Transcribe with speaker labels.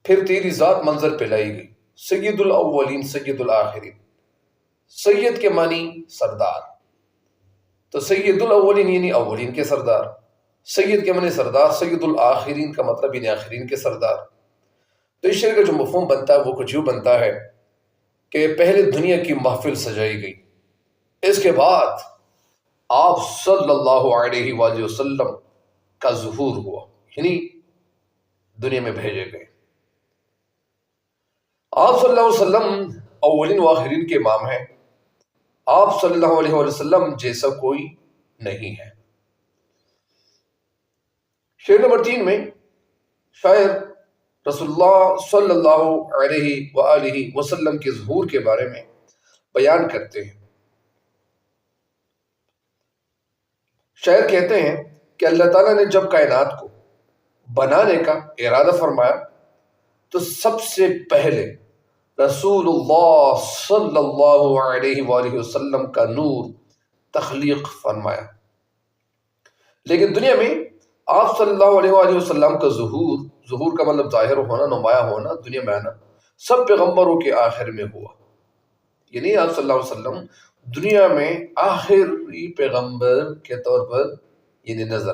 Speaker 1: پھر تیری ذات منظر پہ لائی گئی، سید الاولین سید الآخرین۔ سید کے معنی سردار، تو سید الاولین یعنی اولین کے سردار، سید کے معنی سردار، سید الآخرین کا مطلب یعنی آخرین کے سردار۔ تو اس شعر کا جو مفہوم بنتا ہے وہ کچھ یوں بنتا ہے کہ پہلے دنیا کی محفل سجائی گئی، اس کے بعد آپ صلی اللہ علیہ وآلہ وسلم کا ظہور ہوا، یعنی دنیا میں بھیجے گئے۔ آپ صلی اللہ علیہ وسلم اولین و آخرین کے امام ہیں، آپ صلی اللہ علیہ وسلم جیسا کوئی نہیں ہے۔ شعر نمبر 3 میں شاعر رسول اللہ صلی اللہ علیہ وآلہ وسلم کے ظہور کے بارے میں بیان کرتے ہیں۔ شاعر کہتے ہیں کہ اللہ تعالیٰ نے جب کائنات کو بنانے کا ارادہ فرمایا تو سب سے پہلے رسول اللہ صلی اللہ علیہ وآلہ وسلم کا نور تخلیق فرمایا، لیکن دنیا میں آپ صلی اللہ علیہ وآلہ وسلم کا ظہور کا مطلب ظاہر ہونا، نمایاں ہونا، دنیا میں آنا سب پیغمبروں کے آخر میں ہوا، یعنی آپ صلی اللہ علیہ وسلم دنیا میں آخری پیغمبر کے طور پر یعنی نظر